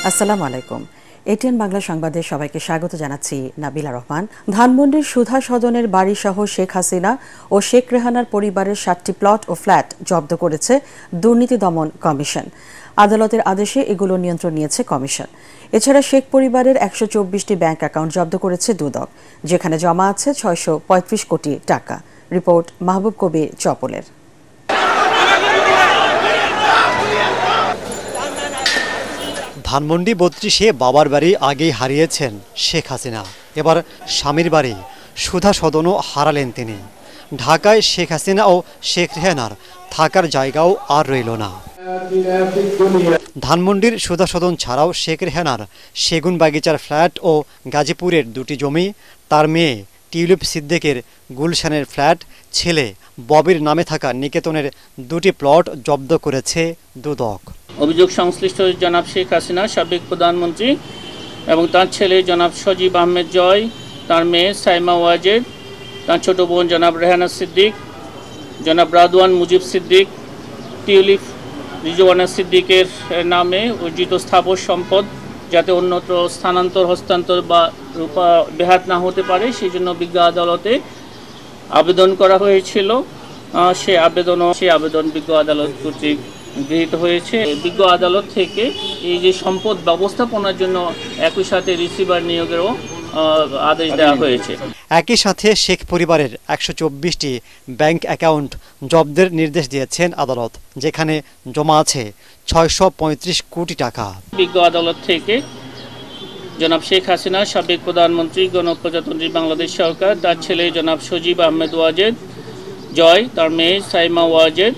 আসসালামু আলাইকুম। এটিএন বাংলা সংবাদে সবাইকে স্বাগত জানাচ্ছি নাবিলা রহমান। ধানমন্ডির সুধা সদনের বাড়িসহ শেখ হাসিনা ও শেখ রেহানার পরিবারের 7টি প্লট ও ফ্ল্যাট জব্দ করেছে দুর্নীতি দমন কমিশন। আদালতের আদেশে এগুলো নিয়ন্ত্রণ নিয়েছে কমিশন। এছাড়া শেখ পরিবারের 124টি ব্যাংক অ্যাকাউন্ট জব্দ করেছে দুদক, যেখানে জমা আছে 635 কোটি টাকা। রিপোর্ট মাহবুব কবির চপলের। ধানমন্ডি 32-এ বাবার বাড়ি আগেই হারিয়েছেন শেখ হাসিনা, এবার স্বামীর বাড়ি সুধা সদনও হারালেন তিনি। ঢাকায় শেখ হাসিনা ও শেখ রেহানার থাকার জায়গাও আর রইল না। ধানমন্ডির সুধা সদন ছাড়াও শেখ রেহানার সেগুন বাগিচার ফ্ল্যাট ও গাজীপুরের 2টি জমি, তার মেয়ে টিউলিপ সিদ্দিকের গুলশানের ফ্ল্যাট, ছেলে ববির নামে থাকা নিকেতনের 2টি প্লট জব্দ করেছে দুদক। অভিযোগ সংশ্লিষ্ট জনাব শেখ হাসিনা, সাবেক প্রধানমন্ত্রী, এবং তার ছেলে জনাব সজীব আহমেদ জয়, তার মেয়ে সাইমা ওয়াজেদ, তার ছোট বোন জনাব রেহানা সিদ্দিক, জনাব রাদওয়ান মুজিব সিদ্দিক, টিউলিপ রিজওয়ানা সিদ্দিকের নামে অর্জিত স্থাবর সম্পদ যাতে অন্যত্র স্থানান্তর, হস্তান্তর বা ব্যাহত না হতে পারে, সেই জন্য বিজ্ঞ আদালতে আবেদন করা হয়েছিল। সেই আবেদন বিজ্ঞ আদালত কর্তৃক গৃহীত হয়েছে। বিজ্ঞ আদালত থেকে এই যে সম্পদ ব্যবস্থাপনার জন্য একই সাথে রিসিভার নিয়োগেরও আদেশ দেওয়া হয়েছে। একই সাথে শেখ পরিবারের 124টি ব্যাংক অ্যাকাউন্ট জব্দের নির্দেশ দিয়েছেন আদালত, যেখানে জমা আছে 635 কোটি টাকা। বিজ্ঞ আদালত থেকে জনাব শেখ হাসিনা, সাবেক প্রধানমন্ত্রী, গণপ্রজাতন্ত্রী বাংলাদেশ সরকার, তার ছেলে জনাব সজীব আহমেদ ওয়াজেদ জয়, তার মেয়ে সাইমা ওয়াজেদ,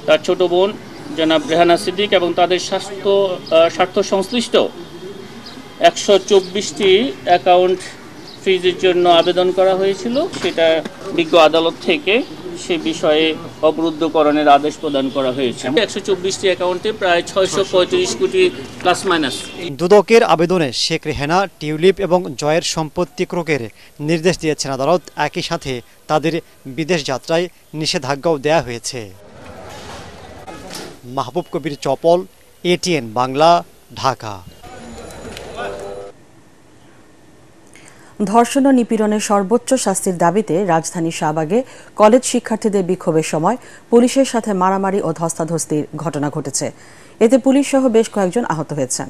তার ছোট বোন জনাব রেহানা সিদ্দিক এবং তাদের স্বার্থ সংশ্লিষ্ট 124টি অ্যাকাউন্ট ফ্রিজের জন্য আবেদন করা হয়েছিল। সেটা বিজ্ঞ আদালত থেকে সে বিষয়ে অবরুদ্ধকরণের আদেশ প্রদান করা হয়েছে। 124টি অ্যাকাউন্টে প্রায় 635 কোটি প্লাস মাইনাস। দুদকের আবেদনে শেখ রেহানা, টিউলিপ এবং জয়ের সম্পত্তি ক্রয়ের নির্দেশ দিয়েছেন আদালত। একই সাথে তাদের বিদেশ যাত্রায় নিষেধাজ্ঞাও দেয়া হয়েছে। মাহবুব কবির চপল, এটিএন বাংলা, ঢাকা। ধর্ষণ ও নিপীড়নের সর্বোচ্চ শাস্তির দাবিতে রাজধানী শাহবাগে কলেজ শিক্ষার্থীদের বিক্ষোভের সময় পুলিশের সাথে মারামারি ও ধস্তাধস্তির ঘটনা ঘটেছে। এতে পুলিশ সহ বেশ কয়েকজন আহত হয়েছেন।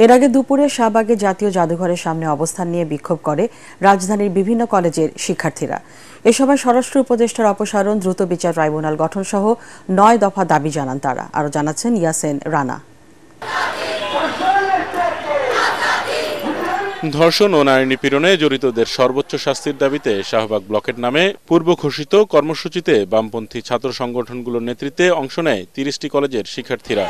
এর আগে দুপুরে শাহবাগে জাতীয় জাদুঘরের সামনে অবস্থান নিয়ে বিক্ষোভ করে রাজধানীর বিভিন্ন কলেজের শিক্ষার্থীরা। এ সময় স্বরাষ্ট্র উপদেষ্টার অপসারণ, দ্রুত বিচার ট্রাইব্যুনাল গঠন সহ 9 দফা দাবি জানান তারা। আরও জানাচ্ছেন ইয়াসেন রানা। ধর্ষণ ও নারী নিপীড়নে জড়িতদের সর্বোচ্চ শাস্তির দাবিতে শাহবাগ ব্লকের নামে পূর্ব ঘোষিত কর্মসূচিতে বামপন্থী ছাত্র সংগঠনগুলোর নেতৃত্বে অংশ নেয় 30টি কলেজের শিক্ষার্থীরা।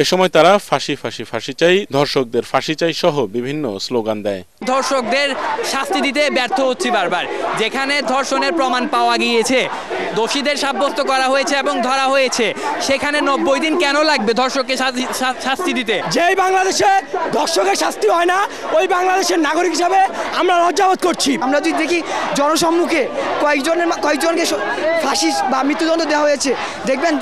এ সময় তারা ফাঁসি ফাঁসি ফাঁসি চাই, ধর্ষকদের ফাঁসি চাই সহ বিভিন্ন স্লোগান দেয়। ধর্ষকদের শাস্তি দিতে ব্যর্থ হচ্ছে বারবার। যেখানে ধর্ষণের প্রমাণ পাওয়া গিয়েছে, দোষীদের সাব্যস্ত করা হয়েছে এবং ধরা হয়েছে, সেখানে 90 দিন কেন লাগবে ধর্ষককে শাস্তি দিতে? যেই বাংলাদেশে ধর্ষকের শাস্তি হয় না, ওই বাংলাদেশের নাগরিক হিসাবে আমরা লজ্জাবোধ করছি। আমরা যদি দেখি জনসম্মুখে কয়েকজনকে ফাঁসি বা মৃত্যুদণ্ড দেওয়া হয়েছে, দেখবেন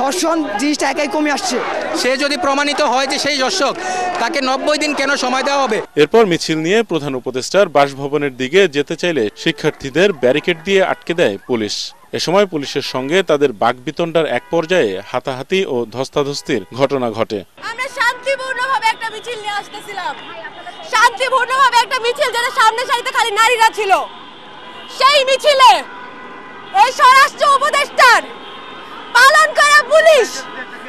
ধর্ষণ জিনিসটা একাই কমে আসছে। সে যদি প্রমাণিত হয় যে সেই ধর্ষক, তাকে 90 দিন কেন সময় দেওয়া হবে? এরপর মিছিল নিয়ে প্রধান উপদেষ্টার বাসভবনের দিকে যেতে চাইলে শিক্ষার্থীদের ব্যারিকেড দিয়ে আটকে দেয় পুলিশ। এ সময় পুলিশের সঙ্গে তাদের বাকবিতণ্ডার এক পর্যায়ে হাতাহাতি ও ধস্তাধস্তির ঘটনা ঘটে। আমরা শান্তিপূর্ণভাবে একটা মিছিল নিয়ে আসতেছিলাম, শান্তিপূর্ণভাবে একটা মিছিল, যেটা সামনে সারিতে খালি নারীরা ছিল। সেই মিছিলে এই স্বরাষ্ট্র উপদেষ্টার পালন করা পুলিশ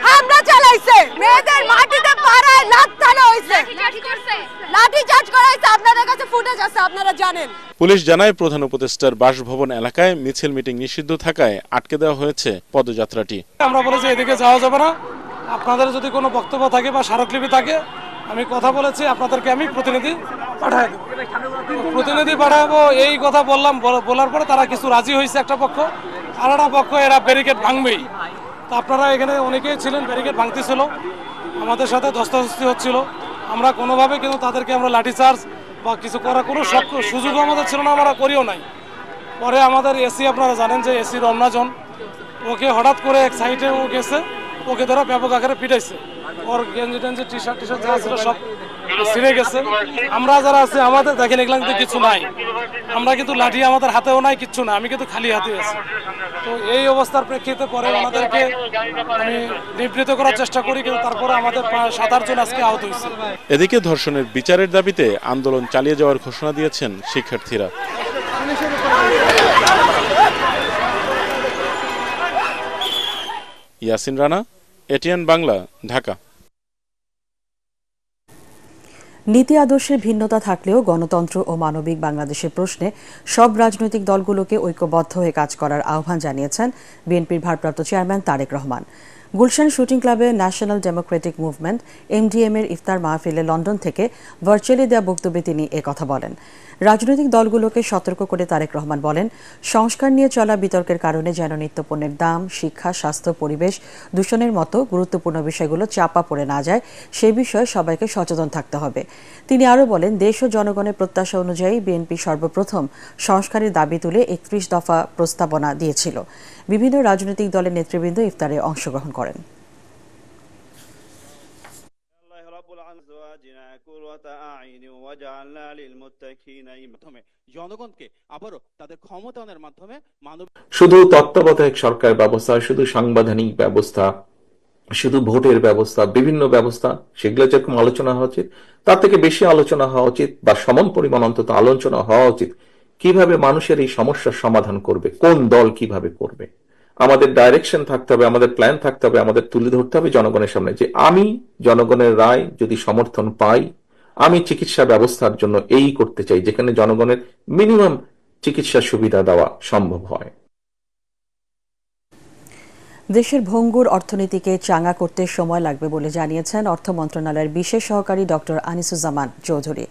হামলা চালাইছে, মেয়েদের মাটিতে পাড়ায় লাথি হইছে, লাঠিচার্জ করা হইছে। আপনাদের কাছে ফুটেজ আছে, আপনারা জানেন। পুলিশ জানায় প্রধান উপদেষ্টার বাসভবন এলাকায় মিছিল মিটিং নিষিদ্ধ থাকায় আটকে দেওয়া হয়েছে পদযাত্রাটি। আমরা বলেছি এদিকে যাওয়া যাবে না, আপনাদের যদি কোনো বক্তব্য থাকে বা স্মারকলিপি থাকে, আমি কথা বলেছি, আপনাদেরকে আমি প্রতিনিধি পাঠাবো। এই কথা বলার পরে তারা কিছু রাজি হয়েছে একটা পক্ষ, আর একটা পক্ষ এরা ব্যারিকেড ভাঙবেই। তা আপনারা এখানে অনেকেই ছিলেন, ব্যারিকেড ভাঙতেছিল, আমাদের সাথে ধস্তাধস্তি হচ্ছিল। আমরা কোনোভাবে কিন্তু তাদেরকে আমরা লাঠিচার্জ বা কিছু করার কোনো সুযোগ আমাদের ছিল না, আমরা করিও নাই। পরে আমাদের এসি, আপনারা জানেন যে এসি রমনাজন, ওকে হঠাৎ করে এক সাইডে ও গেছে, ওকে ধরা ব্যাপক আকারে পিটাইছে। ওর গেঞ্জি টেঞ্জি টি শার্ট যা ছিল সব ছিঁড়ে গেছে। আমরা যারা আছি আমাদের দেখেন এগুলা কিন্তু কিছু নাই, আমরা কিন্তু লাঠি আমাদের হাতেও নাই, কিচ্ছু না, আমি কিন্তু খালি হাতে আছি। তো এই অবস্থার প্রেক্ষিতে পরে ওনাদেরকে আমি নিবৃত করার চেষ্টা করি, কিন্তু তারপরে আমাদের 7-8 জন আজকে আহত হয়েছে। এদিকে ধর্ষণের বিচারের দাবিতে আন্দোলন চালিয়ে যাওয়ার ঘোষণা দিয়েছেন শিক্ষার্থীরা। ইয়াসিন রানা, এটিএন বাংলা, ঢাকা। নীতি আদর্শের ভিন্নতা থাকলেও গণতন্ত্র ও মানবিক বাংলাদেশের প্রশ্নে সব রাজনৈতিক দলগুলোকে ঐক্যবদ্ধ হয়ে কাজ করার আহ্বান জানিয়েছেন বিএনপির ভারপ্রাপ্ত চেয়ারম্যান তারেক রহমান। গুলশান শুটিং ক্লাবে ন্যাশনাল ডেমোক্রেটিক মুভমেন্ট এমডিএম এর ইফতার মাহফিলে লন্ডন থেকে ভার্চুয়ালি দেওয়া বক্তব্যে তিনি একথা বলেন। রাজনৈতিক দলগুলোকে সতর্ক করে তারেক রহমান বলেন, সংস্কার নিয়ে চলা বিতর্কের কারণে যেন নিত্যপণ্যের দাম, শিক্ষা, স্বাস্থ্য, পরিবেশ দূষণের মতো গুরুত্বপূর্ণ বিষয়গুলো চাপা পড়ে না যায় সে বিষয়ে সবাইকে সচেতন থাকতে হবে। তিনি আরও বলেন, দেশ ও জনগণের প্রত্যাশা অনুযায়ী বিএনপি সর্বপ্রথম সংস্কারের দাবি তুলে 31 দফা প্রস্তাবনা দিয়েছিল। বিভিন্ন রাজনৈতিক দলের নেতৃবৃন্দ ইফতারে অংশগ্রহণ করেন। শুধু তত্ত্বাবধায়ক সরকার ব্যবস্থা, শুধু সাংবিধানিক ব্যবস্থা, শুধু ভোটের ব্যবস্থা, বিভিন্ন ব্যবস্থা, সেগুলো যেরকম আলোচনা হওয়া উচিত, তার থেকে বেশি আলোচনা হওয়া উচিত বা সমান পরিমাণ অন্তত আলোচনা হওয়া উচিত কিভাবে মানুষের এই সমস্যার সমাধান করবে, কোন দল কিভাবে করবে। আমাদের ডাইরেকশন থাকতে হবে, আমাদের প্ল্যান থাকতে হবে, আমাদের তুলে ধরতে হবে জনগণের সামনে যে আমি জনগণের রায় যদি সমর্থন পাই, আমি চিকিৎসা ব্যবস্থার জন্য এই করতে চাই যেখানে জনগণের মিনিমাম চিকিৎসা সুবিধা দেওয়া সম্ভব হয়। দেশের ভঙ্গুর অর্থনীতিকে চাঙ্গা করতে সময় লাগবে বলে জানিয়েছেন অর্থ মন্ত্রণালয়ের বিশেষ সহকারী ডক্টর আনিসুজ্জামান চৌধুরী।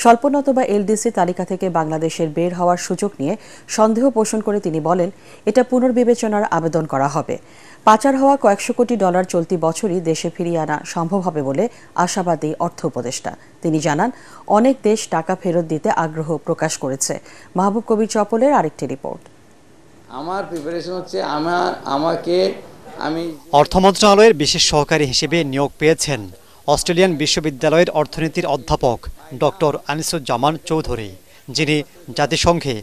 স্বল্পোন্নত বা এলডিসি তালিকা থেকে বাংলাদেশের বের হওয়ার সুযোগ নিয়ে সন্দেহ পোষণ করে তিনি বলেন, এটা পুনর্বিবেচনার আবেদন করা হবে। পাচার হওয়া কয়েকশো কোটি ডলার চলতি বছরই দেশে ফিরিয়ে আনা সম্ভব হবে বলে আশাবাদী অর্থ উপদেষ্টা। তিনি জানান, অনেক দেশ টাকা ফেরত দিতে আগ্রহ প্রকাশ করেছে। মাহবুব কবির চপলের আরেকটি রিপোর্ট। আমার প্রিপারেশন হচ্ছে আমি অর্থ মন্ত্রণালয়ের বিশেষ সহকারী হিসেবে নিয়োগ পেয়েছেন অস্ট্রেলিয়ান বিশ্ববিদ্যালয়ের অর্থনীতির অধ্যাপক ডক্টর আনিসুজ্জামান চৌধুরী, যিনি জাতিসংঘে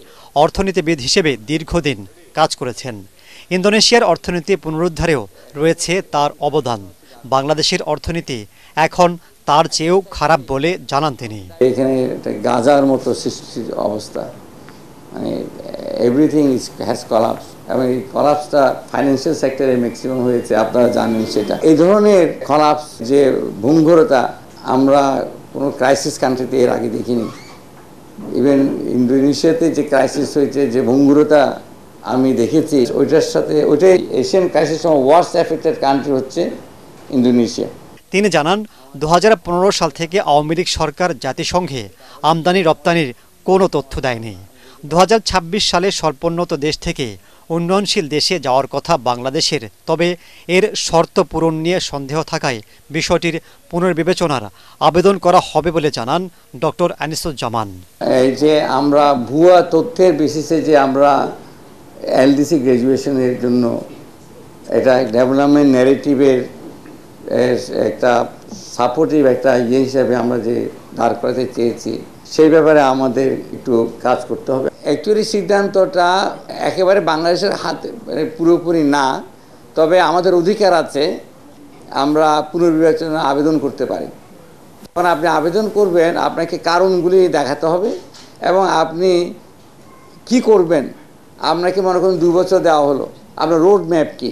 অর্থনীতিবিদ হিসেবে দীর্ঘদিন কাজ করেছেন। ইন্দোনেশিয়ার অর্থনীতি পুনরুদ্ধারেও রয়েছে তার অবদান। বাংলাদেশের অর্থনীতি এখন তার চেয়েও খারাপ বলে জানান তিনি। এখানে গাজার মতো সৃষ্টির অবস্থা, মানে এভরিথিং হ্যাজ কলাপস, এবং এই কলাপসটা ফাইন্যান্সিয়াল সেক্টরে ম্যাক্সিমাম হয়েছে, আপনারা জানেন সেটা। এই ধরনের কলাপস যে ভঙ্গুরতা আমরা কোনো ক্রাইসিস কান্ট্রিতে এর আগে দেখিনি। ইভেন ইন্দোনেশিয়াতে যে ক্রাইসিস হয়েছে, যে ভঙ্গুরতা আমি দেখেছি, ওইটাই Asian crisis worst affected country হচ্ছে ইন্দোনেশিয়া। তিনি জানান, 2015 সাল থেকে আওয়ামী লীগ সরকার জাতিসংঘে আমদানি রপ্তানির কোনো তথ্য দেয়নি। 2026 সালে স্বল্পোন্নত দেশ থেকে উন্নয়নশীল দেশে যাওয়ার কথা বাংলাদেশের, তবে এর শর্ত পূরণ নিয়ে সন্দেহ থাকায় বিষয়টির পুনর্বিবেচনার আবেদন করা হবে বলে জানান ডক্টর আনিসুজ্জামান। এই যে আমরা ভুয়া তথ্যের বেসিসে যে আমরা এলডিসি গ্র্যাজুয়েশনের জন্য এটা ডেভেলপমেন্ট ন্যারেটিভের একটা সাপোর্টিভ একটা হিসেবে আমরা যে দাঁড় করাতে চেয়েছি, সেই ব্যাপারে আমাদের একটু কাজ করতে হবে। অ্যাকচুয়ালি সিদ্ধান্তটা একেবারে বাংলাদেশের হাতে পুরোপুরি না, তবে আমাদের অধিকার আছে, আমরা পুনর্বিবেচনা আবেদন করতে পারি। যখন আপনি আবেদন করবেন, আপনাকে কারণগুলি দেখাতে হবে এবং আপনি কি করবেন। আপনাকে মনে করুন 2 বছর দেওয়া হলো, আপনার রোড ম্যাপ কি,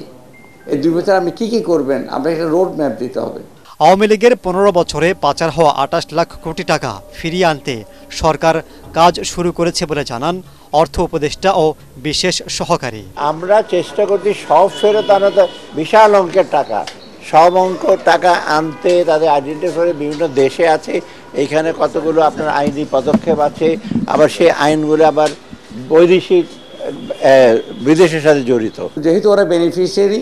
এই 2 বছর আপনি কি করবেন, আপনাকে একটা রোড ম্যাপ দিতে হবে। আওয়ামী লীগের 15 বছরে পাচার হওয়া 28 লাখ কোটি টাকা ফিরিয়ে আনতে সরকার কাজ শুরু করেছে বলে জানান অর্থ উপদেষ্টা ও বিশেষ সহকারী। আমরা চেষ্টা করছি সব ফেরত আনাতে, বিশাল অঙ্কের টাকা, সব অঙ্ক টাকা আনতে তাদের আইডেন্টিফাই করে বিভিন্ন দেশে আছে, এইখানে কতগুলো আপনার আইনি পদক্ষেপ আছে, আবার সেই আইনগুলো আবার বৈদেশিক বিদেশের সাথে জড়িত। যেহেতু ওরা বেনিফিশিয়ারি,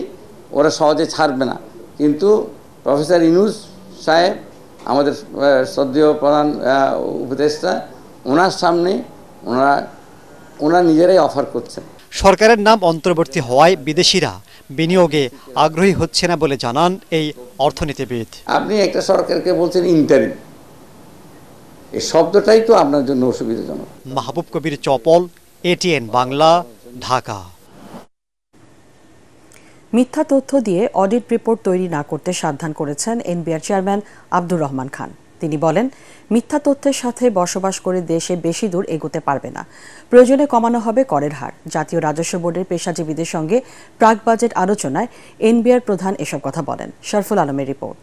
ওরা সহজে ছাড়বে না, কিন্তু প্রফেসর ইউনূস সাহেব আমাদের শ্রদ্ধেয় প্রধান উপদেষ্টা, ওনার সামনে ওনারা নিজেরাই অফার করছেন। সরকারের নাম অন্তর্বর্তী হওয়ায় বিদেশিরা বিনিয়োগে আগ্রহী হচ্ছে না বলে জানান এই অর্থনীতিবিদ। আপনি একটা সরকারকে বলছেন ইন্টারিম, এই শব্দটাই তো আপনার জন্য অসুবিধাজনক। মাহবুব কবির চপল, এটিএন বাংলা, ঢাকা। মিথ্যা তথ্য দিয়ে অডিট রিপোর্ট তৈরি না করতে সাবধান করেছেন এনবিআর চেয়ারম্যান আব্দুর রহমান খান। তিনি বলেন, মিথ্যা তথ্যের সাথে বসবাস করে দেশে বেশি দূর এগোতে পারবে না। প্রয়োজনে কমানো হবে করের হার। জাতীয় রাজস্ব বোর্ডের পেশাজীবীদের সঙ্গে প্রাক বাজেট আলোচনায় এনবিআর প্রধান এসব কথা বলেন। শরফুল আলমের রিপোর্ট।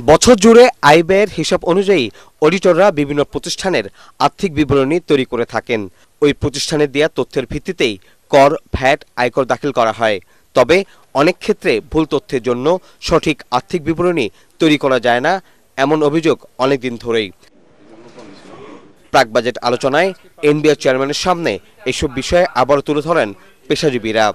বছর জুড়ে আয় ব্যয়ের হিসাব অনুযায়ী অডিটররা বিভিন্ন প্রতিষ্ঠানের আর্থিক বিবরণী তৈরি করে থাকেন। ওই প্রতিষ্ঠানের দেয়া তথ্যের ভিত্তিতেই কর, ভ্যাট, আয়কর দাখিল করা হয়। তবে অনেক ক্ষেত্রে ভুল তথ্যের জন্য সঠিক আর্থিক বিবরণী তৈরি করা যায় না, এমন অভিযোগ অনেকদিন ধরেই। প্রাক বাজেট আলোচনায় এনবিআর চেয়ারম্যানের সামনে এসব বিষয়ে আবার তুলে ধরেন পেশাজীবীরা।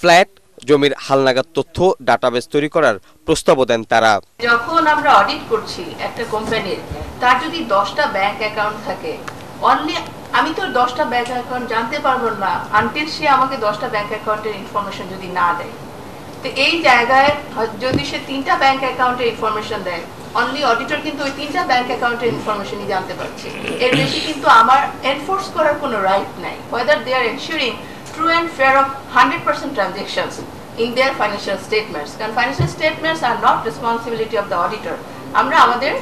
ফ্ল্যাট, জমির হালনাগাদ তথ্য ডাটাবেস তৈরি করার প্রস্তাবও দেন তারা। যখন আমরা অডিট করছি একটা কোম্পানির, তার যদি 10টা ব্যাংক অ্যাকাউন্ট থাকে, অনলি আমি তো 10টা ব্যাংক অ্যাকাউন্ট জানতে পারবো না আনটিল সে আমাকে 10টা ব্যাংক অ্যাকাউন্টের ইনফরমেশন যদি না দেয়। তো এই জায়গায় যদি সে 3টা ব্যাংক অ্যাকাউন্টের ইনফরমেশন দেয়, অনলি অডিটর কিন্তু ওই 3টা ব্যাংক অ্যাকাউন্টের ইনফরমেশনই জানতে পারছে। এর বেশি কিন্তু আমার এনফোর্স করার কোনো রাইট নাই, whether they are ensuring true and fair of 100% transactions in their financial statements. Because financial statements are not responsibility of the auditor. আমরা আমাদের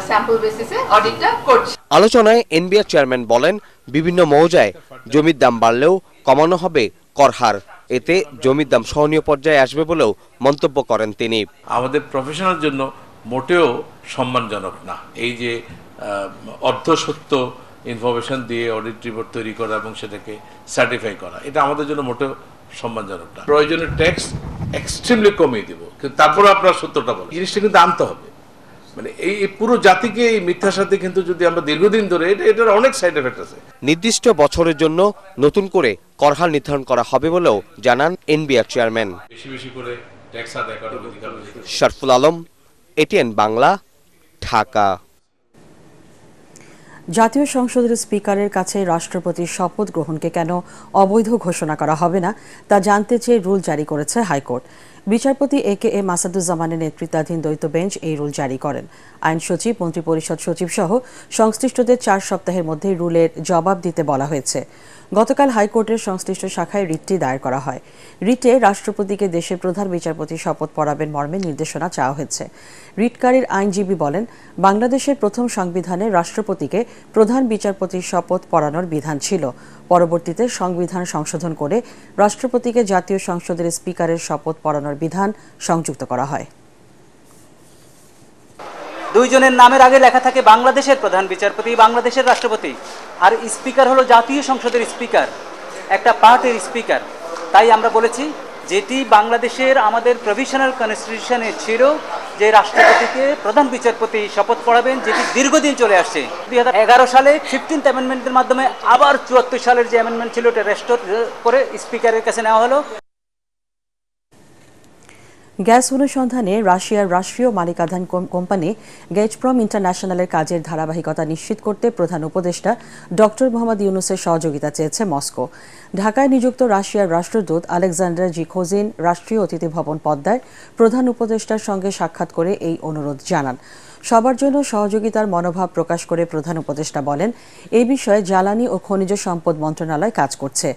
স্যাম্পল বেসিসে অডিটটা করছি। আলোচনায় এনবিআর চেয়ারম্যান বলেন, বিভিন্ন মৌজায় জমির দাম বাড়লেও কমানো হবে কর হার। এতে জমির দাম সহনীয় পর্যায়ে আসবে বলেও মন্তব্য করেন তিনি। আমাদের প্রফেশনাল জন্য মোটেও সম্মানজনক না এই যে অর্ধসত্য ইনফরমেশন দিয়ে অডিট রিপোর্ট তৈরি করা এবং সেটাকে সার্টিফাই করা, এটা আমাদের জন্য মোটেও সম্মানজনক না। প্রয়োজনীয় ট্যাক্স এক্সট্রিমলি কমিয়ে দিব, কিন্তু তারপরে আপনার সত্যটা বলেন, জিনিসটা কিন্তু আনতে হবে। মানে এই পুরো জাতিকে এই মিথ্যার সাথে কিন্তু যদি আমরা দীর্ঘদিন ধরে, এটার অনেক সাইড এফেক্ট আছে। নির্দিষ্ট বছরের জন্য নতুন করে কর হার নির্ধারণ করা হবে বলেও জানান এনবিআর চেয়ারম্যান। বেশি বেশি করে ট্যাক্স আদায় করার অধিকার। শরফুল আলম, এটিএন বাংলা, ঢাকা। জাতীয় সংসদের স্পিকারের কাছে রাষ্ট্রপতির শপথ গ্রহণকে কেন অবৈধ ঘোষণা করা হবে না তা জানতে চেয়ে রুল জারি করেছে হাইকোর্ট। বিচারপতি এ.কে.এ. মাসাদুজ্জামানের নেতৃত্বাধীন দ্বৈত বেঞ্চ এই রুল জারি করেন। আইন সচিব, মন্ত্রিপরিষদ সচিব সহ সংশ্লিষ্টদের 4 সপ্তাহের মধ্যে রুলের জবাব দিতে বলা হয়েছে। গতকাল হাইকোর্টের সংশ্লিষ্ট শাখায় রিটটি দায়ের করা হয়। রিটে রাষ্ট্রপতিকে দেশের প্রধান বিচারপতি শপথ পড়াবেন মর্মে নির্দেশনা চাওয়া হয়েছে। রিটকারীর আইনজীবী বলেন, বাংলাদেশের প্রথম সংবিধানে রাষ্ট্রপতিকে প্রধান বিচারপতির শপথ পড়ানোর বিধান ছিল। পরবর্তীতে সংবিধান সংশোধন করে রাষ্ট্রপতিকে জাতীয় সংসদের স্পিকারের শপথ পড়ানোর বিধান সংযুক্ত করা হয়। দুইজনের নামের আগে লেখা থাকে বাংলাদেশের প্রধান বিচারপতি, বাংলাদেশের রাষ্ট্রপতি, আর স্পিকার হলো জাতীয় সংসদের স্পিকার, একটা পার্টির স্পিকার। তাই আমরা বলেছি যেটি বাংলাদেশের আমাদের প্রভিশনাল কনস্টিটিউশনে ছিল যে রাষ্ট্রপতিকে প্রধান বিচারপতি শপথ পড়াবেন, যেটি দীর্ঘদিন চলে আসছে। 2011 সালে 15th অ্যামেন্ডমেন্টের মাধ্যমে আবার 74 সালের যে অ্যামেন্ডমেন্ট ছিল ওটা রেস্টোর করে স্পিকারের কাছে নেওয়া হলো। গ্যাস অনুসন্ধানে রাশিয়ার রাষ্ট্রীয় মালিকানাধীন কোম্পানি গাজপ্রম ইন্টারন্যাশনালের কাজের ধারাবাহিকতা নিশ্চিত করতে প্রধান উপদেষ্টা ডক্টর মোহাম্মদ ইউনুসের সহযোগিতা চেয়েছে মস্কো। ঢাকায় নিযুক্ত রাশিয়ার রাষ্ট্রদূত আলেকজান্ডার জিখোজিন রাষ্ট্রীয় অতিথি ভবন পদ্মায় প্রধান উপদেষ্টার সঙ্গে সাক্ষাৎ করে এই অনুরোধ জানান। সবার জন্য সহযোগিতার মনোভাব প্রকাশ করে প্রধান উপদেষ্টা বলেন, এই বিষয়ে জ্বালানি ও খনিজ সম্পদ মন্ত্রণালয় কাজ করছে।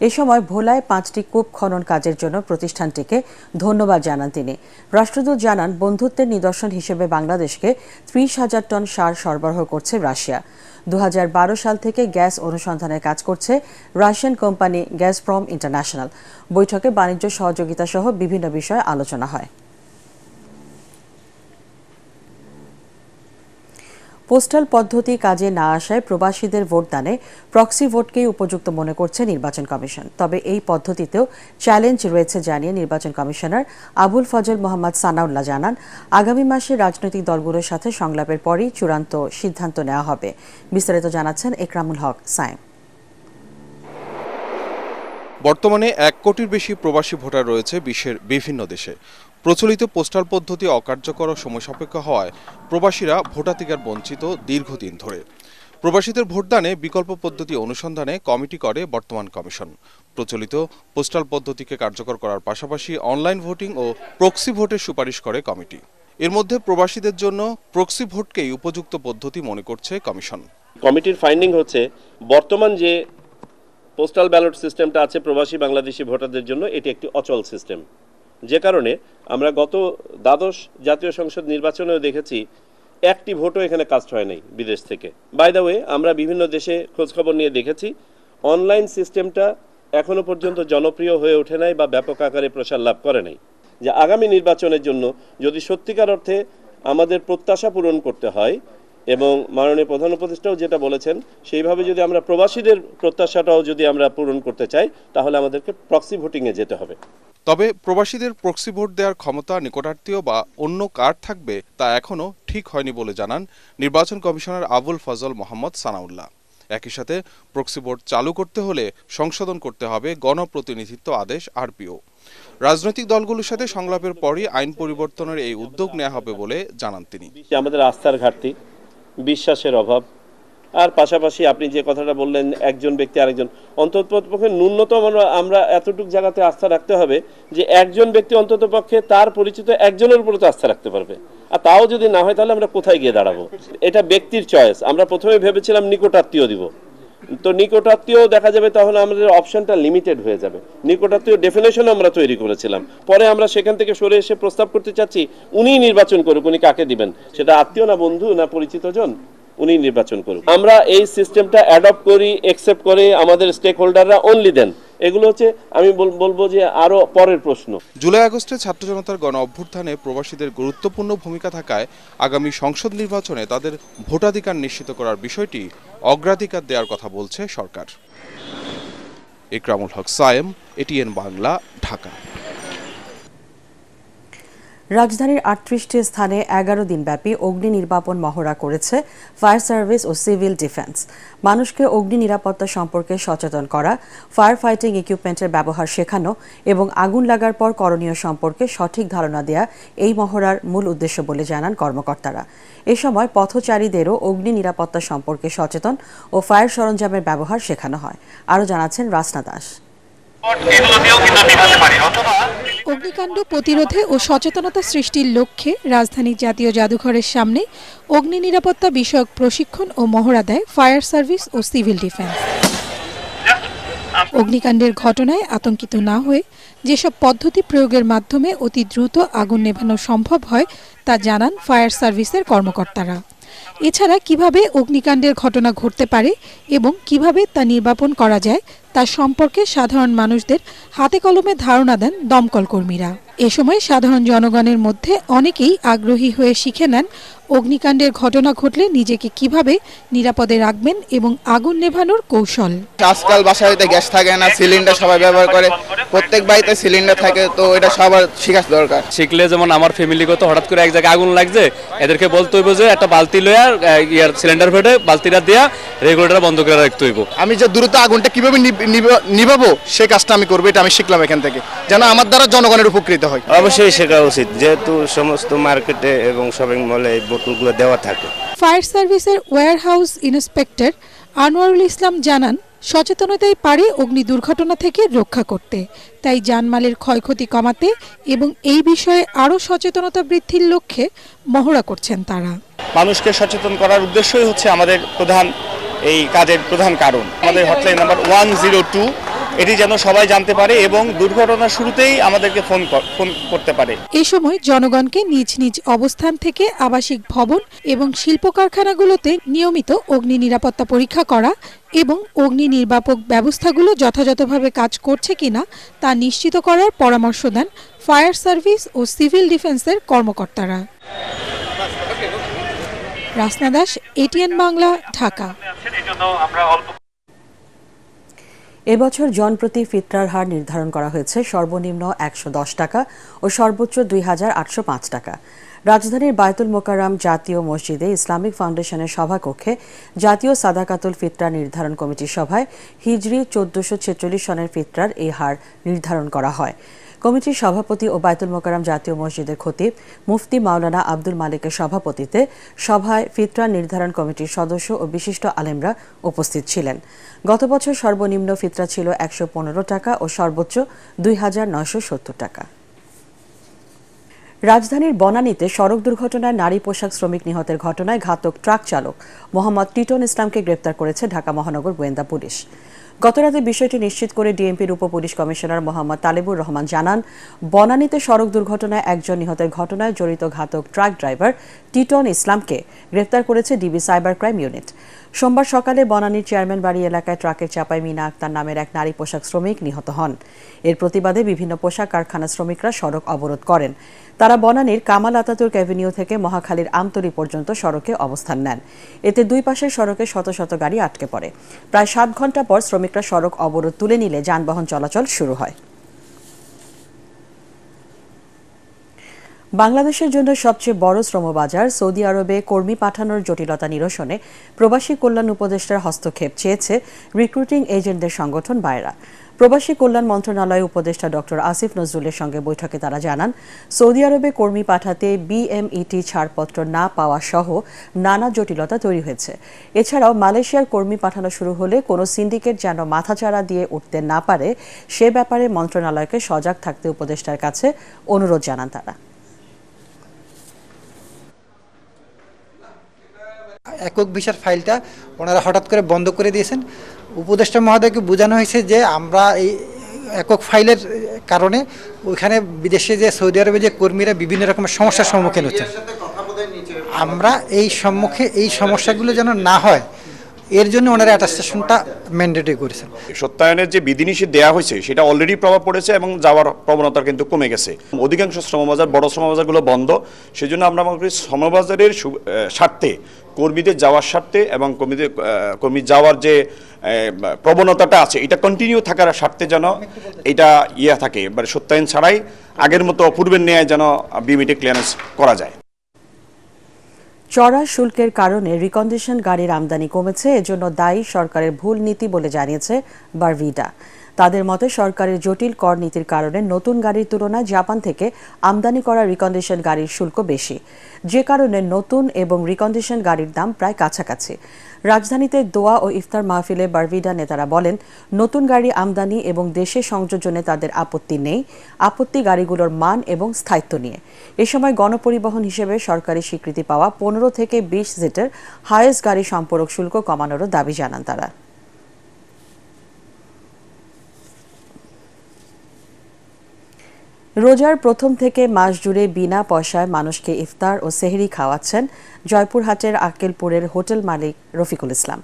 এ সময় ভোলায় 5টি কূপ খনন কাজের জন্য প্রতিষ্ঠানটিকে ধন্যবাদ জানান তিনি। রাষ্ট্রদূত জানান, বন্ধুত্বের নিদর্শন হিসেবে বাংলাদেশকে 30,000 টন সার সরবরাহ করছে রাশিয়া। 2012 সাল থেকে গ্যাস অনুসন্ধানের কাজ করছে রাশিয়ান কোম্পানি গাজপ্রম ইন্টারন্যাশনাল। বৈঠকে বাণিজ্য সহযোগিতা সহ বিভিন্ন বিষয়ে আলোচনা হয়। পোস্টাল পদ্ধতি কাজে না আসায় প্রবাসীদের ভোটদানে প্রক্সি ভোটকেই উপযুক্ত মনে করছে নির্বাচন কমিশন। তবে এই পদ্ধতিতেও চ্যালেঞ্জ রয়েছে জানিয়ে নির্বাচন কমিশনার আবুল ফজল মোহাম্মদ সানাউল্লাহ জানান, আগামী মাসে রাজনৈতিক দলগুলোর সাথে সংলাপের পরই চূড়ান্ত সিদ্ধান্ত নেওয়া হবে। বিস্তারিত জানাচ্ছেন একরামুল হক সায়েম। বর্তমানে 1 কোটির বেশি প্রবাসী ভোটার রয়েছে বিশ্বের বিভিন্ন দেশে। প্রচলিত পোস্টাল পদ্ধতি অকার্যকর ও সময়সাপেক্ষ হওয়ায় প্রবাসীরা ভোটাধিকার বঞ্চিত দীর্ঘদিন ধরে। প্রবাসীদের ভোটদানে বিকল্প পদ্ধতি অনুসন্ধানে কমিটি করে বর্তমান কমিশন। প্রচলিত পোস্টাল পদ্ধতিকে কার্যকর করার পাশাপাশি অনলাইন ভোটিং ও প্রক্সি ভোটের সুপারিশ করে কমিটি। এর মধ্যে প্রবাসীদের জন্য প্রক্সি ভোটকেই উপযুক্ত পদ্ধতি মনে করছে কমিশন। কমিটির ফাইন্ডিং হচ্ছে বর্তমান যে পোস্টাল ব্যালট সিস্টেমটা আছে প্রবাসী বাংলাদেশি ভোটারদের জন্য এটি একটি অচল সিস্টেম, যে কারণে আমরা গত দ্বাদশ জাতীয় সংসদ নির্বাচনেও দেখেছি একটি ভোটও এখানে কাস্ট হয় নাই বিদেশ থেকে। বাই দ্য ওয়ে, আমরা বিভিন্ন দেশে খোঁজখবর নিয়ে দেখেছি অনলাইন সিস্টেমটা এখনো পর্যন্ত জনপ্রিয় হয়ে ওঠে নাই বা ব্যাপক আকারে প্রসার লাভ করে নাই। যে আগামী নির্বাচনের জন্য যদি সত্যিকার অর্থে আমাদের প্রত্যাশা পূরণ করতে হয় এবং মাননীয় প্রধান উপদেষ্টাও যেটা বলেছেন সেইভাবে যদি আমরা প্রবাসীদের প্রত্যাশাটাও যদি আমরা পূরণ করতে চাই তাহলে আমাদেরকে প্রক্সি ভোটিংয়ে যেতে হবে। তবে প্রবাসীদের প্রক্সি ভোট দেওয়ার ক্ষমতা নিকটাত্মীয় বা অন্য কার থাকবে তা এখনও ঠিক হয়নি বলে জানান নির্বাচন কমিশনার আবুল ফজল মোহাম্মদ সানাউল্লাহ। একই সাথে প্রক্সি ভোট চালু করতে হলে সংশোধন করতে হবে গণপ্রতিনিধিত্ব আদেশ আরপিও। রাজনৈতিক দলগুলোর সাথে সংলাপের পরই আইন পরিবর্তনের এই উদ্যোগ নেওয়া হবে বলে জানান তিনি। আমাদের আস্থার ঘাটতি, বিশ্বাসের অভাব, আর পাশাপাশি আপনি যে কথাটা বললেন একজন ব্যক্তি আরেকজন, অন্ততপক্ষে ন্যূনতম আমরা এতটুকু জায়গাতে আস্থা রাখতে হবে যে একজন ব্যক্তি অন্ততপক্ষে তার পরিচিত একজনের উপরে তো আস্থা রাখতে পারবে। আর তাও যদি না হয় তাহলে আমরা কোথায় গিয়ে দাঁড়াবো? এটা ব্যক্তির চয়েস। আমরা প্রথমে ভেবেছিলাম নিকটাত্মীয় দিব, তো নিকটাত্মীয় দেখা যাবে তাহলে আমাদের অপশনটা লিমিটেড হয়ে যাবে। নিকটাত্মীয় ডেফিনেশন আমরা তৈরি করেছিলাম, পরে আমরা সেখান থেকে সরে এসে প্রস্তাব করতে চাচ্ছি উনিই নির্বাচন করুক, উনি কাকে দিবেন, সেটা আত্মীয় না বন্ধু না পরিচিত জন, উনি নির্বাচন করুক। আমরা এই সিস্টেমটা অ্যাডপ্ট করি, অ্যাকসেপ্ট করে আমাদের স্টেক হোল্ডাররা অনলি দেন। এগুলো হচ্ছে আমি বলবো যে আরো পরের প্রশ্ন। জুলাই আগস্টে ছাত্র জনতার গণ অভ্যুত্থানে প্রবাসীদের গুরুত্বপূর্ণ ভূমিকা থাকায় আগামী সংসদ নির্বাচনে তাদের ভোটাধিকার নিশ্চিত করার বিষয়টি অগ্রাধিকার দেওয়ার কথা বলছে সরকার। ইকরামুল হক সায়েম, এটিএন বাংলা, ঢাকা। রাজধানীর ৩৮টি স্থানে ১১ দিনব্যাপী অগ্নি নির্বাপন মহড়া করেছে ফায়ার সার্ভিস ও সিভিল ডিফেন্স। মানুষকে অগ্নি নিরাপত্তা সম্পর্কে সচেতন করা, ফায়ার ফাইটিং ইকুইপমেন্টের ব্যবহার শেখানো এবং আগুন লাগার পর করণীয় সম্পর্কে সঠিক ধারণা দেয়া এই মহড়ার মূল উদ্দেশ্য বলে জানান কর্মকর্তারা। এ সময় পথচারীদেরও অগ্নি নিরাপত্তা সম্পর্কে সচেতন ও ফায়ার সরঞ্জামের ব্যবহার শেখানো হয়। আরও জানাচ্ছেন রাসনা দাস। অগ্নিকাণ্ড প্রতিরোধে ও সচেতনতা সৃষ্টির লক্ষ্যে রাজধানীর জাতীয় জাদুঘরের সামনে অগ্নি নিরাপত্তা বিষয়ক প্রশিক্ষণ ও মহড়া দেয় ফায়ার সার্ভিস ও সিভিল ডিফেন্স। অগ্নিকাণ্ডের ঘটনায় আতঙ্কিত না হয়ে যেসব পদ্ধতি প্রয়োগের মাধ্যমে অতি দ্রুত আগুন নেভানো সম্ভব হয় তা জানান ফায়ার সার্ভিসের কর্মকর্তারা। এছাড়া কিভাবে অগ্নিকাণ্ডের ঘটনা ঘটতে পারে এবং কিভাবে তা নির্বাপন করা যায় তা সম্পর্কে সাধারণ মানুষদের হাতে কলমে ধারণা দেন দমকল কর্মীরা। এ সময় সাধারণ জনগণের মধ্যে অনেকেই আগ্রহী হয়ে শিখে নেন অগ্নিকাণ্ডের ঘটনা ঘটলে নিজেকে কিভাবে নিরাপদে রাখবেন এবং আগুন নেভানোর কৌশল। আজকাল বাসায় গ্যাস থাকে না, সিলিন্ডার সবাই ব্যবহার করে, প্রত্যেক বাড়িতে সিলিন্ডার থাকে, তো এটা সবার শেখা দরকার। শিখলে যেমন আমার ফ্যামিলিগত হঠাৎ করে এক জায়গায় আগুন লাগছে, এদেরকে বলতে হইব যে একটা বালতি লইয়া সিলিন্ডার ফেটে বালতিটা দিয়া রেগুলেটর বন্ধ করে রাখতে হইব। আমি যে দ্রুত আগুনটা কিভাবে নিভাবো সে কাজটা আমি করবো, এটা আমি শিখলাম এখান থেকে, যেন আমার দ্বারা জনগণের উপকৃত হয়। অবশ্যই শেখা উচিত, যেহেতু সমস্ত মার্কেটে এবং শপিং মলে এই বোতলগুলো দেওয়া থাকে। ফায়ার সার্ভিসের ওয়্যারহাউস ইন্সপেক্টর আনোয়ারুল ইসলাম জানান, সচেতনতাই পারে অগ্নি দুর্ঘটনা থেকে রক্ষা করতে। তাই জানমালের ক্ষয়ক্ষতি কমাতে এবং এই বিষয়ে আরও সচেতনতা বৃদ্ধির লক্ষ্যে মহড়া করছেন তারা। মানুষকে সচেতন করার উদ্দেশ্যই হচ্ছে আমাদের প্রধান এই কাজের প্রধান কারণ। আমাদের হটলাইন নাম্বার 102, এটি যেন সবাই জানতে পারে এবং দুর্ঘটনার শুরুতেই আমাদেরকে ফোন করতে পারে। এই সময় জনগণকে নিজ নিজ অবস্থান থেকে আবাসিক ভবন এবং শিল্প কারখানাগুলোতে নিয়মিত অগ্নি নিরাপত্তা পরীক্ষা করা এবং অগ্নি নির্বাপক ব্যবস্থাগুলো যথাযথভাবে কাজ করছে কিনা তা নিশ্চিত করার পরামর্শ দেন ফায়ার সার্ভিস ও সিভিল ডিফেন্সের কর্মকর্তারা। রাসনা দাস, এটিএন বাংলা, ঢাকা। এবছর জনপ্রতি ফিতরার হার নির্ধারণ করা হয়েছে সর্বনিম্ন ১১০ টাকা ও সর্বোচ্চ ২,৮০৫ টাকা। রাজধানীর বায়তুল মোকাররম জাতীয় মসজিদে ইসলামিক ফাউন্ডেশনের সভাকক্ষে জাতীয় সাদাকাতুল ফিতরা নির্ধারণ কমিটির সভায় হিজরি ১৪৪৬ সনের ফিতরার এই হার নির্ধারণ করা হয়। কমিটির সভাপতি ও বায়তুল মোকাররম জাতীয় মসজিদের খতিব মুফতি মাওলানা আব্দুল মালিকের সভাপতিত্বে সভায় ফিতরা নির্ধারণ কমিটির সদস্য ও বিশিষ্ট আলেমরা উপস্থিত ছিলেন। গত বছর সর্বনিম্ন ফিতরা ছিল 115 টাকা ও সর্বোচ্চ 2970 টাকা। রাজধানীর বনানীতে সড়ক দুর্ঘটনায় নারী পোশাক শ্রমিক নিহতের ঘটনায় ঘাতক ট্রাক চালক মোহাম্মদ টিটন ইসলামকে গ্রেপ্তার করেছে ঢাকা মহানগর গোয়েন্দা পুলিশ। গতরাতে বিষয়টি নিশ্চিত করে ডিএমপির উপ পুলিশ কমিশনার মোহাম্মদ তালেবুর রহমান জানান, বনানীতে সড়ক দুর্ঘটনায় একজন নিহতের ঘটনায় জড়িত ঘাতক ট্রাক ড্রাইভার টিটন ইসলামকে গ্রেপ্তার করেছে ডিবি সাইবার ক্রাইম ইউনিট। সোমবার সকালে বনানীর চেয়ারম্যান বাড়ি এলাকায় ট্রাকের চাপায় মিনা আক্তার নামের এক নারী পোশাক শ্রমিক নিহত হন। এর প্রতিবাদে বিভিন্ন পোশাক কারখানা শ্রমিকরা সড়ক অবরোধ করেন। তারা বনানীর কামাল আতাতুর্ক অ্যাভিনিউ থেকে মহাখালীর আমতলী পর্যন্ত সড়কে অবস্থান নেন। এতে দুই পাশের সড়কে শত শত গাড়ি আটকে পড়ে। প্রায় 7 ঘণ্টা পর শ্রমিকরা সড়ক অবরোধ তুলে নিলে যানবাহন চলাচল শুরু হয়। বাংলাদেশের জন্য সবচেয়ে বড় শ্রমবাজার সৌদি আরবে কর্মী পাঠানোর জটিলতা নিরসনে প্রবাসী কল্যাণ উপদেষ্টার হস্তক্ষেপ চেয়েছে রিক্রুটিং এজেন্টদের সংগঠন বায়রা। প্রবাসী কল্যাণ মন্ত্রণালয়ের উপদেষ্টা ডক্টর আসিফ নজরুলের সঙ্গে বৈঠকে তারা জানান, সৌদি আরবে কর্মী পাঠাতে বিএমইটি ছাড়পত্র না পাওয়া সহ নানা জটিলতা তৈরি হয়েছে। এছাড়াও মালয়েশিয়ার কর্মী পাঠানো শুরু হলে কোনো সিন্ডিকেট যেন মাথাচাড়া দিয়ে উঠতে না পারে সে ব্যাপারে মন্ত্রণালয়কে সজাগ থাকতে উপদেষ্টার কাছে অনুরোধ জানান তারা। একক ভিসার ফাইলটা ওনারা হঠাৎ করে বন্ধ করে দিয়েছেন। উপদেষ্টা মহোদয়কে বোঝানো হয়েছে যে আমরা এই একক ফাইলের কারণে ওইখানে বিদেশে যে সৌদি আরবে যে কর্মীরা বিভিন্ন রকমের সমস্যার সম্মুখীন হচ্ছেন, আমরা এই সমস্যাগুলো যেন না হয় এর জন্য ওনারা অ্যাটাস্টেশনটা ম্যান্ডেটরি করেছেন। সত্যায়নের যে বিধিনিষেধ দেওয়া হয়েছে সেটা অলরেডি প্রভাব পড়েছে এবং যাওয়ার প্রবণতা কিন্তু কমে গেছে। অধিকাংশ শ্রমবাজার বড় শ্রমবাজারগুলো বন্ধ, সেজন্য আমরা মনে করি শ্রমবাজারের স্বার্থে কর্মীদের যাওয়ার স্বার্থে এবং কর্মী যাওয়ার যে প্রবণতাটা আছে এটা কন্টিনিউ থাকার স্বার্থে যেন এটা থাকে, মানে সত্যায়ন ছাড়াই আগের মতো পূর্বের ন্যায় যেন বিএমইটি ক্লিয়ারেন্স করা যায়। চড়া শুল্কের কারণে রিকন্ডিশন গাড়ির আমদানি কমেছে, এজন্য দায়ী সরকারের ভুল নীতি বলে জানিয়েছে বারভিডা। তাদের মতে সরকারের জটিল কর নীতির কারণে নতুন গাড়ির তুলনায় জাপান থেকে আমদানি করা রিকন্ডিশন গাড়ির শুল্ক বেশি, যে কারণে নতুন এবং রিকন্ডিশন গাড়ির দাম প্রায় কাছাকাছি। রাজধানীতে দোয়া ও ইফতার মাহফিলে বারভিডা নেতারা বলেন, নতুন গাড়ি আমদানি এবং দেশে সংযোজনে তাদের আপত্তি নেই, আপত্তি গাড়িগুলোর মান এবং স্থায়িত্ব নিয়ে। এ সময় গণপরিবহন হিসেবে সরকারি স্বীকৃতি পাওয়া 15 থেকে 20 সিটের হায়েস্ট গাড়ি সম্পর্ক শুল্ক কমানোরও দাবি জানান তারা। রোজার প্রথম থেকে মাস জুড়ে বিনা পয়সায় মানুষকে ইফতার ও সেহরি খাওয়াচ্ছেন জয়পুরহাটের আক্কেলপুরের হোটেল মালিক রফিকুল ইসলাম।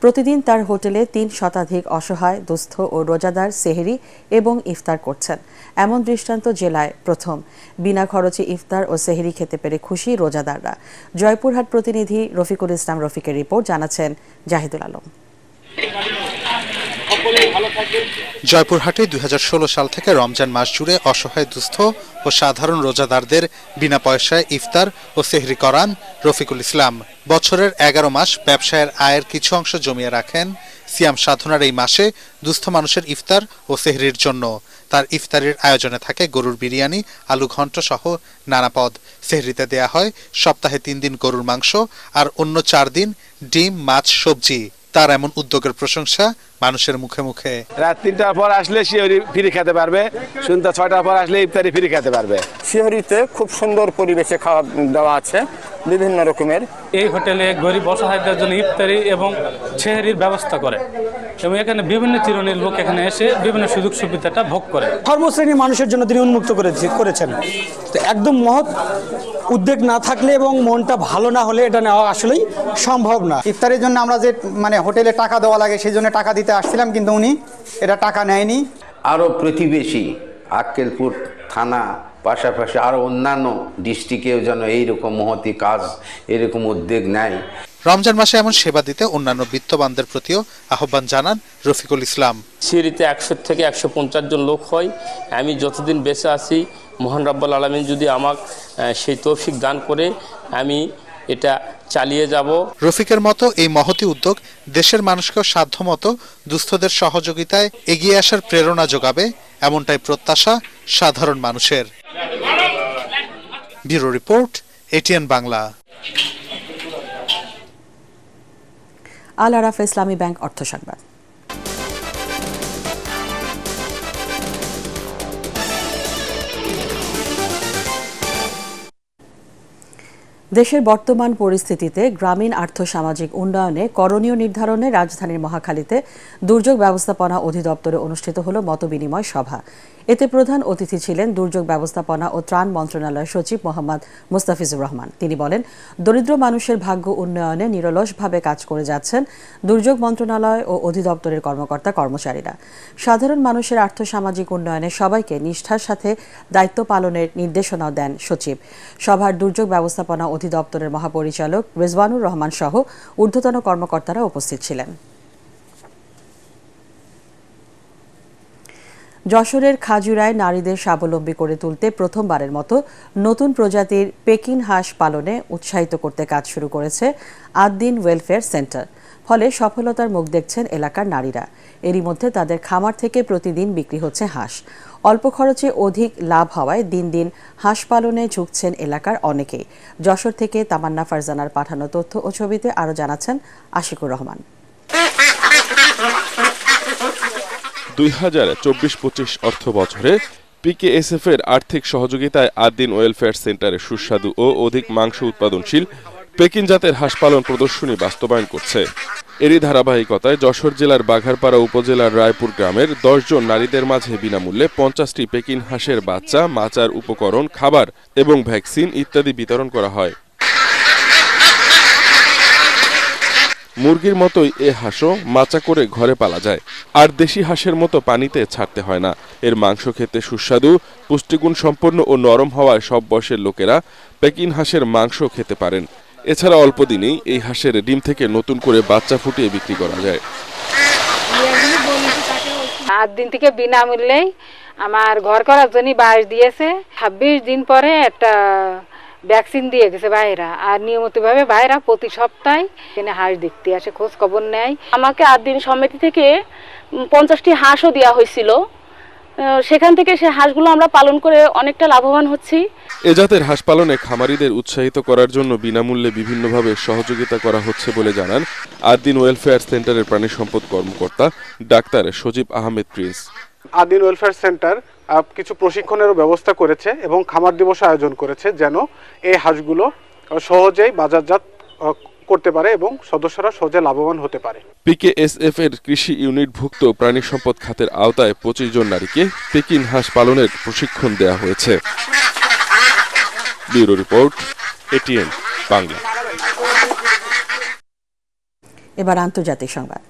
প্রতিদিন তার হোটেলে 3 শতাধিক অসহায়, দুস্থ ও রোজাদার সেহরি এবং ইফতার করছেন। এমন দৃষ্টান্ত জেলায় প্রথম। বিনা খরচে ইফতার ও সেহরি খেতে পেরে খুশি রোজাদাররা। জয়পুরহাট প্রতিনিধি রফিকুল ইসলাম রফিকের রিপোর্ট, জানাচ্ছেন জাহিদুল আলম। জয়পুরহাটে 2016 সাল থেকে রমজান মাস জুড়ে অসহায়, দুস্থ ও সাধারণ রোজাদারদের বিনা পয়সায় ইফতার ও সেহরি করান রফিকুল ইসলাম। বছরের 11 মাস ব্যবসায়ের আয়ের কিছু অংশ জমিয়ে রাখেন সিয়াম সাধনার এই মাসে দুস্থ মানুষের ইফতার ও সেহরির জন্য। তার ইফতারের আয়োজনে থাকে গরুর বিরিয়ানি, আলু ঘন্ট সহ নানা পদ। সেহরিতে দেয়া হয় সপ্তাহে 3 দিন গরুর মাংস আর অন্য 4 দিন ডিম, মাছ, সবজি। তার এমন উদ্যোগের প্রশংসা মানুষের মুখে মুখে। রাত 3টার পর আসলে সিহরি ফ্রি খেতে পারবে, সন্ধ্যা 6টার পর আসলে ইফতারি ফ্রি খেতে পারবে। সিহরিতে খুব সুন্দর পরিবেশে খাওয়া দাওয়া আছে বিভিন্ন রকমের। এই হোটেলে গরিব অসহায়দের জন্য ইফতারি এবং সেহরির ব্যবস্থা করে এবং এখানে বিভিন্ন চিরণীর লোক এখানে এসে বিভিন্ন সুযোগ সুবিধাটা ভোগ করে। সর্বশ্রেণীর মানুষের জন্য তিনি উন্মুক্ত করেছেন। তো একদম মহৎ উদ্যোগ না থাকলে এবং মনটা ভালো না হলে এটা নেওয়া আসলেই সম্ভব না। ইফতারের জন্য আমরা যে হোটেলে টাকা দেওয়া লাগে সেই জন্য টাকা দিতে আসছিলাম, কিন্তু উনি এটা টাকা নেয়নি। আরও প্রতিবেশী আক্কেলপুর থানা পাশাপাশি আরও অন্যান্য ডিস্ট্রিক্টেও যেন এইরকম মহতি কাজ, এরকম উদ্যোগ নেয়। রমজান মাসে এমন সেবা দিতে অন্যান্য বিত্তবানদের প্রতিও আহ্বান জানান রফিকুল ইসলাম। সিহরিতে 100 থেকে 150 জন লোক হয়। আমি যতদিন বেঁচে আছি মহান রব্বুল আলামিন যদি আমাকে সেই তৌফিক দান করে আমি এটা চালিয়ে যাব। রফিকের মতো এই মহতি উদ্যোগ দেশের মানুষকেও সাধ্যমতো দুস্থদের সহযোগিতায় এগিয়ে আসার প্রেরণা যোগাবে এমনটাই প্রত্যাশা সাধারণ মানুষের। Bureau report, ATN Bangla. Al Arafah Islami bank অর্থ সংবাদ। দেশের বর্তমান পরিস্থিতিতে গ্রামীণ আর্থসামাজিক উন্নয়নে করণীয় নির্ধারণে রাজধানীর মহাখালীতে দুর্যোগ ব্যবস্থাপনা অধিদপ্তরে অনুষ্ঠিত হল মতবিনিময় সভা। এতে প্রধান অতিথি ছিলেন দুর্যোগ ব্যবস্থাপনা ও ত্রাণ মন্ত্রণালয়ের সচিব মোহাম্মদ মুস্তাফিজুর রহমান। তিনি বলেন, দরিদ্র মানুষের ভাগ্য উন্নয়নে নিরলসভাবে কাজ করে যাচ্ছেন দুর্যোগ মন্ত্রণালয় ও অধিদপ্তরের কর্মকর্তা কর্মচারীরা। সাধারণ মানুষের আর্থসামাজিক উন্নয়নে সবাইকে নিষ্ঠার সাথে দায়িত্ব পালনের নির্দেশনাও দেন সচিব। সভার দুর্যোগ ব্যবস্থাপনা অধিদপ্তরের মহাপরিচালক রিজওয়ানুর রহমান সহ ঊর্ধ্বতন কর্মকর্তারা উপস্থিত ছিলেন। যশোরের খাজুরায় নারীদের স্বাবলম্বী করে তুলতে প্রথমবারের মতো নতুন প্রজাতির পেকিন হাঁস পালনে উৎসাহিত করতে কাজ শুরু করেছে আদ্দিন ওয়েলফেয়ার সেন্টার। ফলে সফলতার মুখ দেখছেন এলাকার নারীরা। এরই মধ্যে তাদের খামার থেকে প্রতিদিন বিক্রি হচ্ছে হাঁস। অল্প খরচে অধিক লাভ হওয়ায় দিন দিন হাঁস পালনে ঝুঁকছেন এলাকার অনেকেই। যশোর থেকে তামান্না ফারজানার পাঠানো তথ্য ও ছবিতে আরও জানাচ্ছেন আশিকুর রহমান। 2024-25 অর্থ বছরে পিকেএসএফ এর আর্থিক সহযোগিতায় আদ্দিন ওয়েলফেয়ার সেন্টারে সুস্বাদু ও অধিক মাংস উৎপাদনশীল পেকিন জাতের হাঁস পালন প্রদর্শনী বাস্তবায়ন করছে। এরই ধারাবাহিকতায় যশোর জেলার বাঘারপাড়া উপজেলার রায়পুর গ্রামের 10 জন নারীদের মাঝে বিনামূল্যে 50টি পেকিন হাঁসের বাচ্চা, মাচার উপকরণ, খাবার এবং ভ্যাকসিন ইত্যাদি বিতরণ করা হয়। মুরগির মতোই এ হাঁসও মাচা করে ঘরে পালা যায়, আর দেশি হাঁসের মতো পানিতে ছাড়তে হয় না। এর মাংস খেতে সুস্বাদু, পুষ্টিগুণ সম্পন্ন ও নরম হওয়ায় সব বয়সের লোকেরা পেকিন হাঁসের মাংস খেতে পারেন। এছাড়া অল্প দিনেই এই হাঁসের ডিম থেকে নতুন করে বাচ্চা ফুটিয়ে বিক্রি করা যায়। 8 দিন থেকে বিনামূল্যেই আমার ঘর করার জন্য বাঁশ দিয়েছে। 26 দিন পরে একটা ভ্যাকসিন দিয়ে গেছে ভাইরা। আর নিয়মিতভাবে ভাইরা প্রতি সপ্তাহে এখানে হাঁস দেখতে আসে, খোঁজ খবর নেয়। আমাকে আদ্দিন সমিতি থেকে 50টি হাঁসও দেওয়া হয়েছিল। সেখান থেকে সে হাঁসগুলো আমরা পালন করে অনেকটা লাভবান হচ্ছি। এ জাতের হাঁস পালনে খামারিদের উৎসাহিত করার জন্য বিনামূল্যে বিভিন্নভাবে সহযোগিতা করা হচ্ছে বলে জানান আদ্দিন ওয়েলফেয়ার সেন্টারের প্রাণী সম্পদ কর্মকর্তা doctor Sajib Ahmed Prince. Addin welfare centre কিছু প্রশিক্ষণেরও ব্যবস্থা করেছে এবং খামার দিবস আয়োজন করেছে, যেন এই হাঁসগুলো সহজেই বাজারজাত করতে পারে এবং সদস্যরা সহজে লাভবান হতে পারে। পিকেএসএফ এর কৃষি ইউনিটভুক্ত প্রাণী সম্পদ খাতের আওতায় 25 জন নারীকে পেকিন হাঁস পালনের প্রশিক্ষণ দেওয়া হয়েছে। Bureau report, ATN Bangla. এবার আন্তর্জাতিক সংবাদ।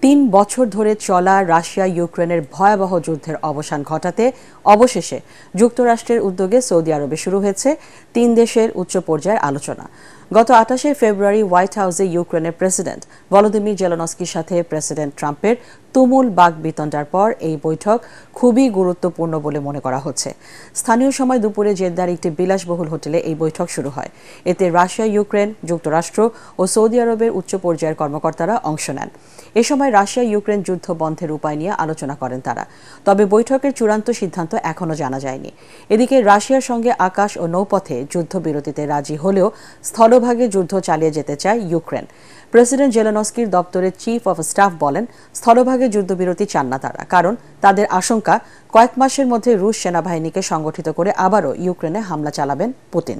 তিন বছর ধরে চলা রাশিয়া ইউক্রেনের ভয়াবহ যুদ্ধের অবসান ঘটাতে অবশেষে যুক্তরাষ্ট্রের উদ্যোগে সৌদি আরবে শুরু হয়েছে 3 দেশের উচ্চ পর্যায়ের আলোচনা। গত 28 ফেব্রুয়ারি হোয়াইট হাউসে ইউক্রেনের প্রেসিডেন্ট ভলোদিমির জেলেনস্কির সাথে প্রেসিডেন্ট ট্রাম্পের তুমুল বাকবিতণ্ডার পর এই বৈঠক খুবই গুরুত্বপূর্ণ বলে মনে করা হচ্ছে। স্থানীয় সময় দুপুরে জেদ্দার একটি বিলাসবহুল হোটেলে এই বৈঠক শুরু হয়। এতে রাশিয়া, ইউক্রেন, যুক্তরাষ্ট্র ও সৌদি আরবের উচ্চ পর্যায়ের কর্মকর্তারা অংশ নেন। এ সময় রাশিয়া ইউক্রেন যুদ্ধ বন্ধের উপায় নিয়ে আলোচনা করেন তারা। তবে বৈঠকের চূড়ান্ত সিদ্ধান্ত এখনও জানা যায়নি। এদিকে রাশিয়ার সঙ্গে আকাশ ও নৌপথে যুদ্ধবিরতিতে রাজি হলেও স্থলভাগে যুদ্ধ চালিয়ে যেতে চায় ইউক্রেন। প্রেসিডেন্ট জেলেনস্কির দপ্তরের চিফ অফ স্টাফ বলেন, স্থলভাগে যুদ্ধবিরতি চান না তারা, কারণ তাদের আশঙ্কা কয়েক মাসের মধ্যে রুশ সেনাবাহিনীকে সংগঠিত করে আবারও ইউক্রেনে হামলা চালাবেন পুতিন।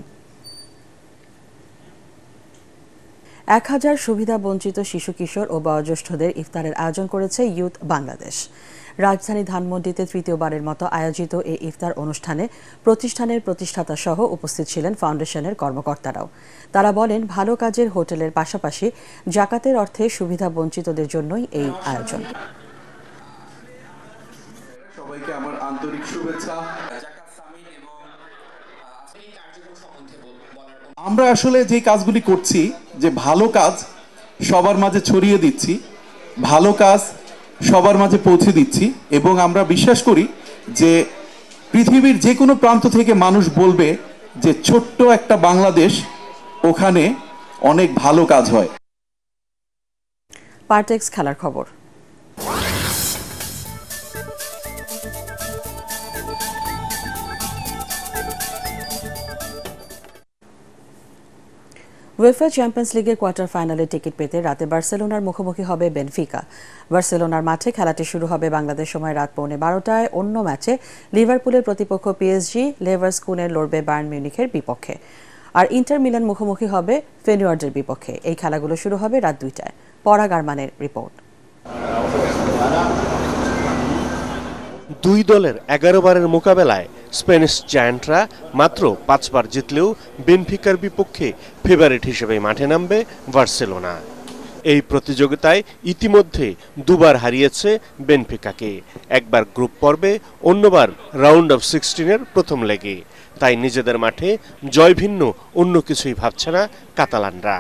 1000 সুবিধা বঞ্চিত শিশু, কিশোর ও বয়োজ্যেষ্ঠদের ইফতারের আয়োজন করেছে ইউথ বাংলাদেশ। রাজধানী ধানমন্ডিতে তৃতীয়বারের মতো আয়োজিত এই ইফতার অনুষ্ঠানে প্রতিষ্ঠানের প্রতিষ্ঠাতা সহ উপস্থিত ছিলেন ফাউন্ডেশনের কর্মকর্তারাও। তারা বলেন, ভালো কাজের হোটেলের পাশাপাশি জাকাতের অর্থে সুবিধা বঞ্চিতদের জন্যই এই আয়োজন। সবাইকে আমার আন্তরিক শুভেচ্ছা। আমরা আসলে যে কাজগুলি করছি, যে ভালো কাজ সবার মাঝে ছড়িয়ে দিচ্ছি, ভালো কাজ সবার মাঝে পৌঁছে দিচ্ছি, এবং আমরা বিশ্বাস করি যে পৃথিবীর যে কোনো প্রান্ত থেকে মানুষ বলবে যে ছোট্ট একটা বাংলাদেশ, ওখানে অনেক ভালো কাজ হয়। পার্টেক্স খেলার খবর। উয়েফা চ্যাম্পিয়ন্স লিগের কোয়ার্টার ফাইনালে টিকিট পেতে রাতে বার্সেলোনার মুখোমুখি হবে বেনফিকা। বার্সেলোনার মাঠে খেলাটি শুরু হবে বাংলাদেশ সময় রাত 12:15টায়। অন্য ম্যাচে লিভারপুলের প্রতিপক্ষ পিএসজি লেভারকুসেনের লড়বে বায়ার্ন মিউনিখের বিপক্ষে, আর ইন্টার মিলান মুখোমুখি হবে ফেনিওয়ার্ডের বিপক্ষে। এই খেলাগুলো শুরু হবে রাত 2টায়। পরাগ আরমানের রিপোর্ট। দুই দলের 11 বারের মোকাবেলায় স্প্যানিশ জায়ান্টরা মাত্র 5 বার জিতলেও বেনফিকার বিপক্ষে ফেভারিট হিসেবে মাঠে নামবে বার্সেলোনা। এই প্রতিযোগিতায় ইতিমধ্যে দুবার হারিয়েছে বেনফিকাকে, একবার গ্রুপ পর্বে, অন্যবার রাউন্ড অফ 16-এর প্রথম লেগে। তাই নিজেদের মাঠে জয় ভিন্ন অন্য কিছুই ভাবছে না কাতালানরা।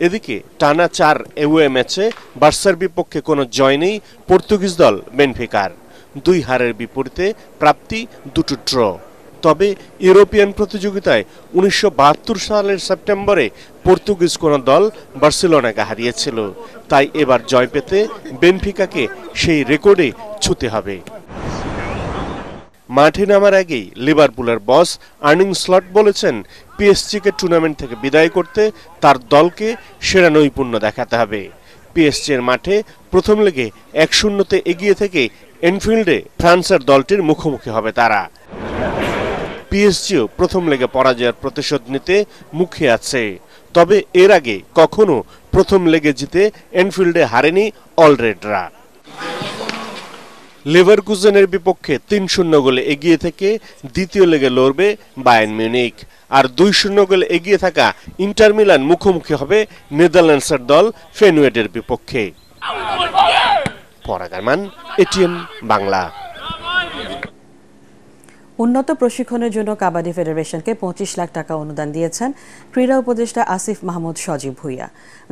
এদিকে টানা 4 এওয়ে ম্যাচে বার্সার বিপক্ষে কোনো জয় নেই পর্তুগিজ দল বেনফিকার। 2 হারের বিপরীতে প্রাপ্তি 2টো ড্র। তবে ইউরোপিয়ান প্রতিযোগিতায় 1972 সালের সেপ্টেম্বরে পর্তুগিজ কোনো দল বার্সেলোনাকে হারিয়েছিল। তাই এবার জয় পেতে বেনফিকাকে সেই রেকর্ডে ছুঁতে হবে। মাঠে নামার আগেই লিভারপুলের বস আর্নিং স্লট বলেছেন, পিএসজিকে টুর্নামেন্ট থেকে বিদায় করতে তার দলকে সেরা নৈপুণ্য দেখাতে হবে। পিএসজির মাঠে প্রথম লেগে 1-0-তে এগিয়ে থেকে এনফিল্ডে ফ্রান্সের দলটির মুখোমুখি হবে তারা। পিএসজিও প্রথম লেগে পরাজয়ের প্রতিশোধ নিতে মুখে আছে। তবে এর আগে কখনো প্রথম লেগে জিতে এনফিল্ডে হারেনি অলরেডরা। লেভারকুসেনের বিপক্ষে 3-0 গোলে এগিয়ে থেকে দ্বিতীয় লেগে লড়বে বায়ার্ন মিউনিখ, আর 2-0 গোলে এগিয়ে থাকা ইন্টার মিলান মুখোমুখি হবে নেদারল্যান্ডসের দল ফেনুয়েডের বিপক্ষে। পরাগ আরমান, এটিএন বাংলা। উন্নত প্রশিক্ষণের জন্য কাবাডি ফেডারেশনকে 25 লাখ টাকা অনুদান দিয়েছেন ক্রীড়া উপদেষ্টা আসিফ মাহমুদ সজীব ভুঁইয়া।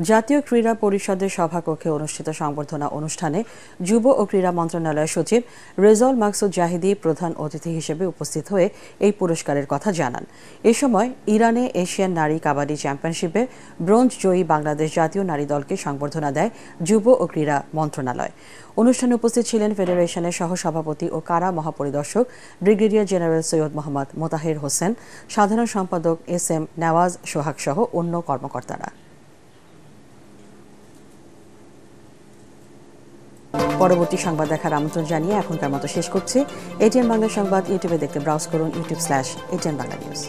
জাতীয় ক্রীড়া পরিষদের সভাকক্ষে অনুষ্ঠিত সংবর্ধনা অনুষ্ঠানে যুব ও ক্রীড়া মন্ত্রণালয়ের সচিব রেজাউল মাকসুদ জাহিদি প্রধান অতিথি হিসেবে উপস্থিত হয়ে এই পুরস্কারের কথা জানান। এ সময় ইরানে এশিয়ান নারী কাবাডি চ্যাম্পিয়নশিপে ব্রোঞ্জ জয়ী বাংলাদেশ জাতীয় নারী দলকে সংবর্ধনা দেয় যুব ও ক্রীড়া মন্ত্রণালয়। অনুষ্ঠানে উপস্থিত ছিলেন ফেডারেশনের সহসভাপতি ও কারা মহাপরিদর্শক ব্রিগেডিয়ার জেনারেল সৈয়দ মোহাম্মদ মোতাহের হোসেন, সাধারণ সম্পাদক এস.এম. নেওয়াজ সোহাগ সহ অন্য কর্মকর্তারা। পরবর্তী সংবাদ দেখার আমন্ত্রণ জানিয়ে এখনকার মতো শেষ করছি। এটিএন বাংলা সংবাদ ইউটিউবে দেখতে ব্রাউজ করুন youtube/ATN Bangla News।